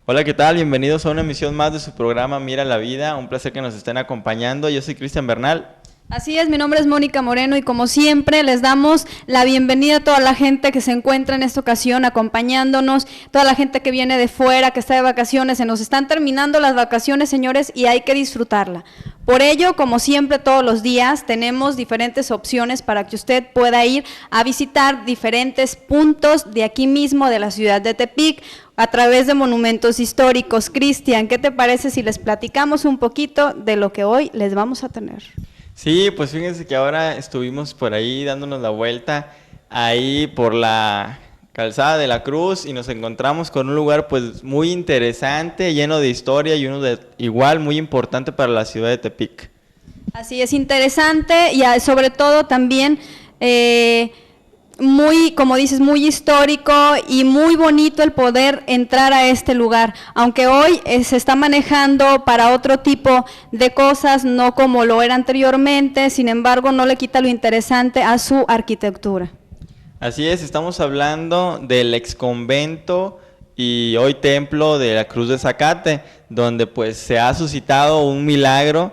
Hola, ¿qué tal? Bienvenidos a una emisión más de su programa Mira la Vida. Un placer que nos estén acompañando. Yo soy Cristian Bernal. Así es, mi nombre es Mónica Moreno y como siempre les damos la bienvenida a toda la gente que se encuentra en esta ocasión acompañándonos, toda la gente que viene de fuera, que está de vacaciones. Se nos están terminando las vacaciones, señores, y hay que disfrutarla. Por ello, como siempre, todos los días tenemos diferentes opciones para que usted pueda ir a visitar diferentes puntos de aquí mismo, de la ciudad de Tepic, a través de monumentos históricos. Cristian, ¿qué te parece si les platicamos un poquito de lo que hoy les vamos a tener? Sí, pues fíjense que ahora estuvimos por ahí dándonos la vuelta ahí por la calzada de la Cruz y nos encontramos con un lugar pues muy interesante, lleno de historia y uno de igual muy importante para la ciudad de Tepic. Así es, interesante y sobre todo también muy, como dices, muy histórico y muy bonito el poder entrar a este lugar, aunque hoy se está manejando para otro tipo de cosas, no como lo era anteriormente. Sin embargo, no le quita lo interesante a su arquitectura. Así es, estamos hablando del exconvento y hoy templo de la Cruz de Zacate, donde pues se ha suscitado un milagro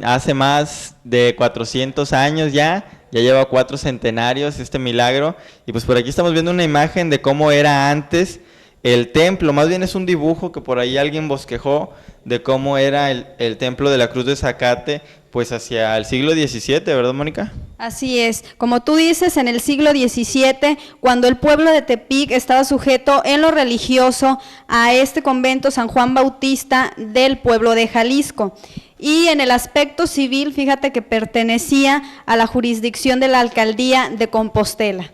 hace más de 400 años ya lleva 4 centenarios este milagro, y pues por aquí estamos viendo una imagen de cómo era antes el templo. Más bien es un dibujo que por ahí alguien bosquejó de cómo era el templo de la Cruz de Zacate, pues hacia el siglo XVII, ¿verdad, Mónica? Así es, como tú dices, en el siglo XVII, cuando el pueblo de Tepic estaba sujeto en lo religioso a este convento San Juan Bautista del pueblo de Jalisco. Y en el aspecto civil, fíjate que pertenecía a la jurisdicción de la alcaldía de Compostela.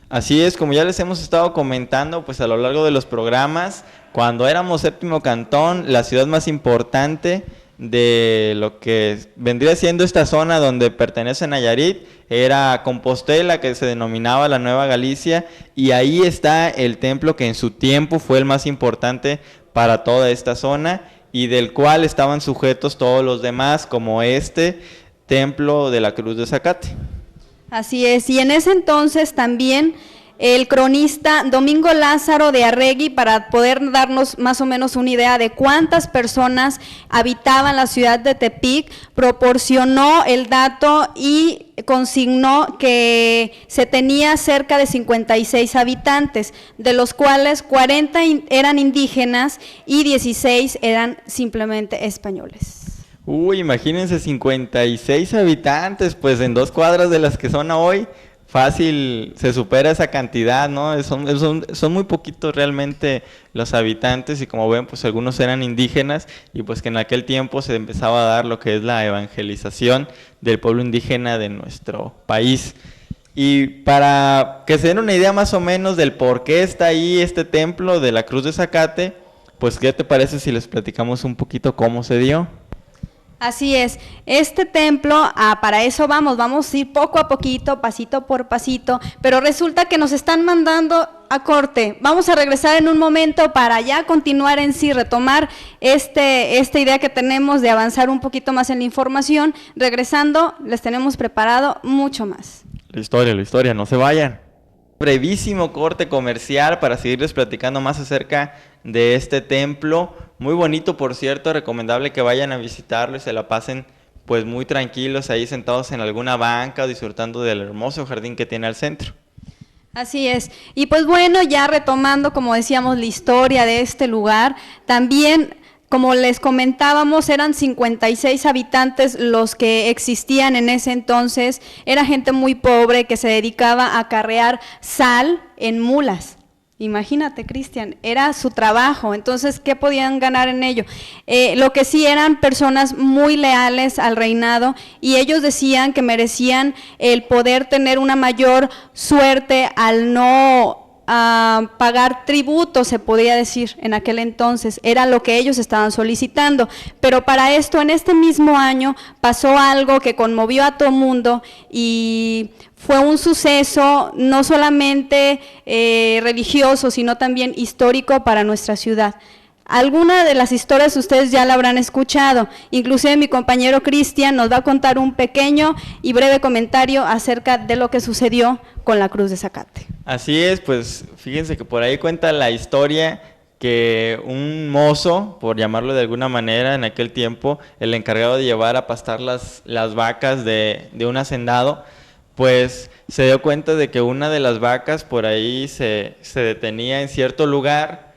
Así es, como ya les hemos estado comentando pues a lo largo de los programas, cuando éramos séptimo cantón, la ciudad más importante de lo que vendría siendo esta zona donde pertenece Nayarit era Compostela, que se denominaba la Nueva Galicia, y ahí está el templo que en su tiempo fue el más importante para toda esta zona y del cual estaban sujetos todos los demás, como este templo de la Cruz de Zacate. Así es, y en ese entonces también el cronista Domingo Lázaro de Arregui, para poder darnos más o menos una idea de cuántas personas habitaban la ciudad de Tepic, proporcionó el dato y consignó que se tenía cerca de 56 habitantes, de los cuales 40 eran indígenas y 16 eran simplemente españoles. Uy, imagínense 56 habitantes, pues en 2 cuadras de las que son hoy, fácil se supera esa cantidad, ¿no? Son muy poquitos realmente los habitantes, y como ven, pues algunos eran indígenas, y pues que en aquel tiempo se empezaba a dar lo que es la evangelización del pueblo indígena de nuestro país. Y para que se den una idea más o menos del por qué está ahí este templo de la Cruz de Zacate, pues ¿qué te parece si les platicamos un poquito cómo se dio? Así es, este templo, para eso vamos a ir poco a poquito, pasito por pasito, pero resulta que nos están mandando a corte. Vamos a regresar en un momento para ya continuar en sí, retomar esta idea que tenemos de avanzar un poquito más en la información. Regresando, les tenemos preparado mucho más. La historia, no se vayan. Brevísimo corte comercial para seguirles platicando más acerca de este templo, muy bonito por cierto, recomendable que vayan a visitarlo y se la pasen pues muy tranquilos ahí sentados en alguna banca o disfrutando del hermoso jardín que tiene al centro. Así es, y pues bueno, ya retomando, como decíamos, la historia de este lugar, también, como les comentábamos, eran 56 habitantes los que existían en ese entonces. Era gente muy pobre que se dedicaba a carrear sal en mulas. Imagínate, Cristian, era su trabajo. Entonces, ¿qué podían ganar en ello? Lo que sí, eran personas muy leales al reinado, y ellos decían que merecían el poder tener una mayor suerte al no pagar tributo, se podría decir en aquel entonces. Era lo que ellos estaban solicitando, pero para esto en este mismo año pasó algo que conmovió a todo el mundo y fue un suceso no solamente religioso, sino también histórico para nuestra ciudad. Alguna de las historias ustedes ya la habrán escuchado, inclusive mi compañero Cristian nos va a contar un pequeño y breve comentario acerca de lo que sucedió con la Cruz de Zacate. Así es, pues fíjense que por ahí cuenta la historia que un mozo, por llamarlo de alguna manera, en aquel tiempo, el encargado de llevar a pastar las vacas de un hacendado, pues se dio cuenta de que una de las vacas por ahí se detenía en cierto lugar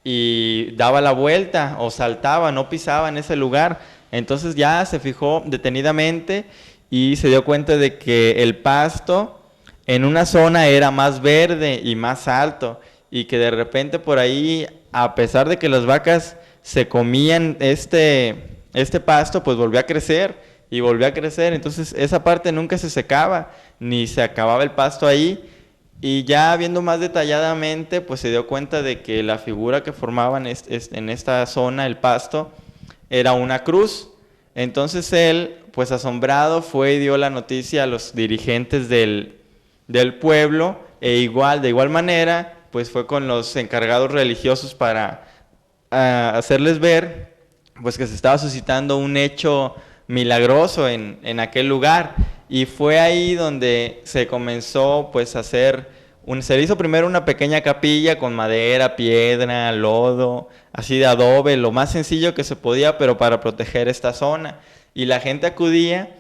y daba la vuelta o saltaba, no pisaba en ese lugar. Entonces ya se fijó detenidamente y se dio cuenta de que el pasto en una zona era más verde y más alto, y que de repente por ahí, a pesar de que las vacas se comían este pasto, pues volvió a crecer y volvió a crecer. Entonces esa parte nunca se secaba, ni se acababa el pasto ahí. Y ya viendo más detalladamente, pues se dio cuenta de que la figura que formaban en esta zona, el pasto, era una cruz. Entonces él, pues asombrado, fue y dio la noticia a los dirigentes del pueblo, e de igual manera, pues fue con los encargados religiosos para hacerles ver, pues, que se estaba suscitando un hecho milagroso en aquel lugar. Y fue ahí donde se comenzó, pues, a hacer se le hizo primero una pequeña capilla con madera, piedra, lodo, así de adobe, lo más sencillo que se podía, pero para proteger esta zona. Y la gente acudía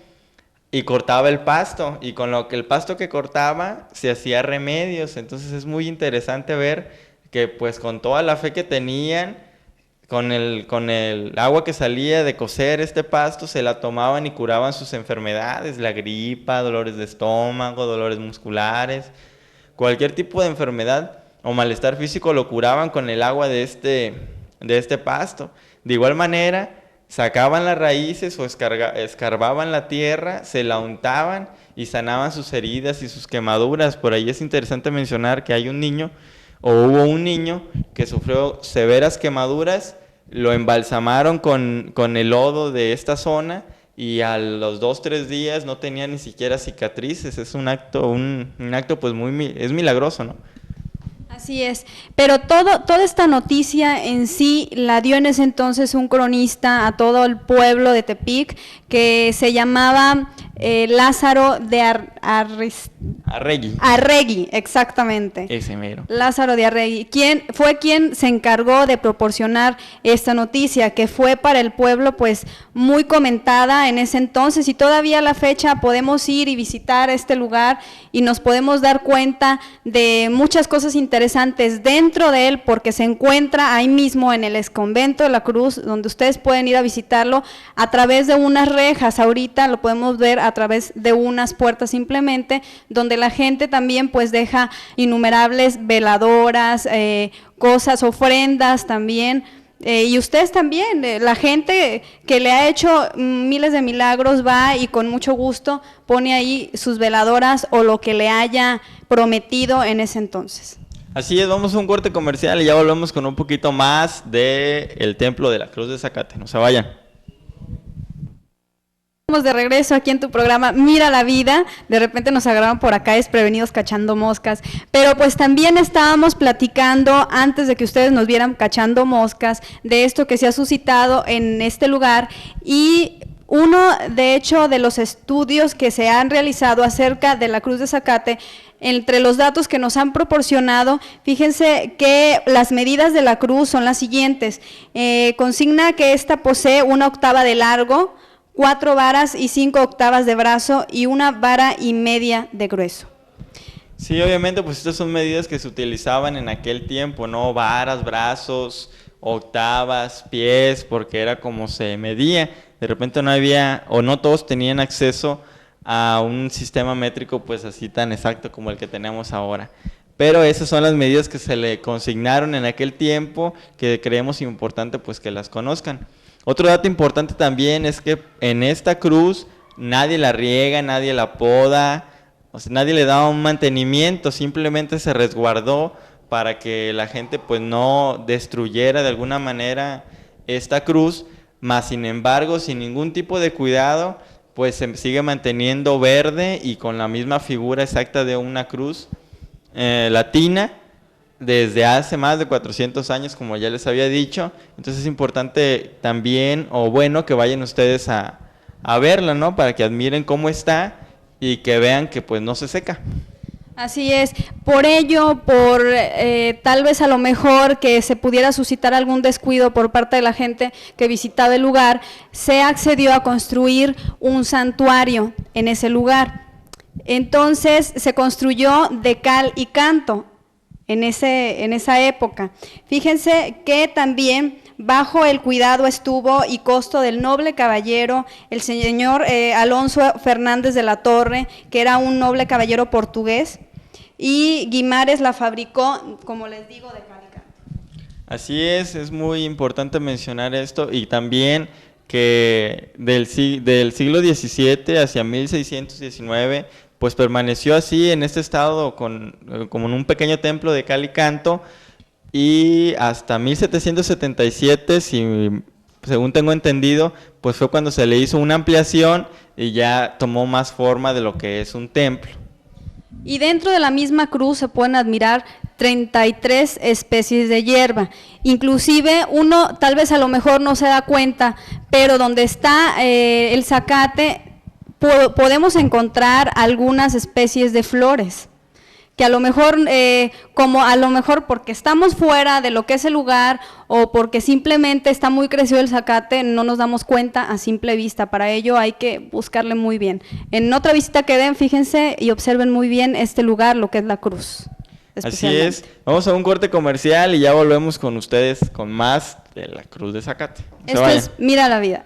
y cortaba el pasto, y con lo que el pasto que cortaba se hacía remedios. Entonces es muy interesante ver que, pues, con toda la fe que tenían, con el agua que salía de cocer este pasto, se la tomaban y curaban sus enfermedades, la gripa, dolores de estómago, dolores musculares, cualquier tipo de enfermedad o malestar físico lo curaban con el agua de este pasto. De igual manera, sacaban las raíces o escarbaban la tierra, se la untaban y sanaban sus heridas y sus quemaduras. Por ahí es interesante mencionar que hay un niño, o hubo un niño, que sufrió severas quemaduras, lo embalsamaron con el lodo de esta zona, y a los 2-3 días no tenía ni siquiera cicatrices. Es un acto pues es milagroso, ¿no? Así es, pero toda esta noticia en sí la dio en ese entonces un cronista a todo el pueblo de Tepic, que se llamaba Lázaro de Arregui. Arregui, exactamente. Ese mero. Lázaro de Arregui, quien se encargó de proporcionar esta noticia, que fue para el pueblo pues muy comentada en ese entonces, y todavía a la fecha podemos ir y visitar este lugar y nos podemos dar cuenta de muchas cosas interesantes dentro de él, porque se encuentra ahí mismo en el exconvento de la Cruz, donde ustedes pueden ir a visitarlo a través de unas rejas. Ahorita lo podemos ver a través de unas puertas simplemente, donde la gente también pues deja innumerables veladoras, cosas, ofrendas también. Y ustedes también, la gente que le ha hecho miles de milagros va y con mucho gusto pone ahí sus veladoras o lo que le haya prometido en ese entonces. Así es, vamos a un corte comercial y ya volvemos con un poquito más del Templo de la Cruz de Zacate. No se vayan. Estamos de regreso aquí en tu programa Mira la Vida. De repente nos agarraron por acá desprevenidos cachando moscas, pero pues también estábamos platicando antes de que ustedes nos vieran cachando moscas de esto que se ha suscitado en este lugar. Y uno, de hecho, de los estudios que se han realizado acerca de la Cruz de Zacate, entre los datos que nos han proporcionado, fíjense que las medidas de la cruz son las siguientes. Consigna que esta posee 1 octava de largo, 4 varas y 5 octavas de brazo y 1,5 varas de grueso. Sí, obviamente, pues estas son medidas que se utilizaban en aquel tiempo, ¿no? Varas, brazos, octavas, pies, porque era como se medía. De repente no había, o no todos tenían acceso a un sistema métrico pues así tan exacto como el que tenemos ahora. Pero esas son las medidas que se le consignaron en aquel tiempo, que creemos importante pues que las conozcan. Otro dato importante también es que en esta cruz nadie la riega, nadie la poda, o sea, nadie le da un mantenimiento, simplemente se resguardó para que la gente pues no destruyera de alguna manera esta cruz, mas sin embargo, sin ningún tipo de cuidado, pues se sigue manteniendo verde y con la misma figura exacta de una cruz latina, desde hace más de 400 años, como ya les había dicho. Entonces es importante también, o bueno, que vayan ustedes a verla, ¿no? Para que admiren cómo está y que vean que pues no se seca. Así es, por ello, tal vez a lo mejor que se pudiera suscitar algún descuido por parte de la gente que visitaba el lugar, se accedió a construir un santuario en ese lugar. Entonces se construyó de cal y canto en esa época. Fíjense que también bajo el cuidado estuvo y costo del noble caballero, el señor Alonso Fernández de la Torre, que era un noble caballero portugués, y Guimares la fabricó, como les digo, de cal y canto. Así es muy importante mencionar esto, y también que del siglo XVII hacia 1619, pues permaneció así en este estado como en un pequeño templo de cal y canto, y hasta 1777, según tengo entendido, pues fue cuando se le hizo una ampliación y ya tomó más forma de lo que es un templo. Y dentro de la misma cruz se pueden admirar 33 especies de hierba. Inclusive uno tal vez a lo mejor no se da cuenta, pero donde está el zacate podemos encontrar algunas especies de flores, que a lo mejor, porque estamos fuera de lo que es el lugar o porque simplemente está muy crecido el zacate, no nos damos cuenta a simple vista. Para ello hay que buscarle muy bien. En otra visita que den, fíjense y observen muy bien este lugar, lo que es la cruz. Así es. Vamos a un corte comercial y ya volvemos con ustedes con más de la Cruz de Zacate. Esto es Mira la Vida.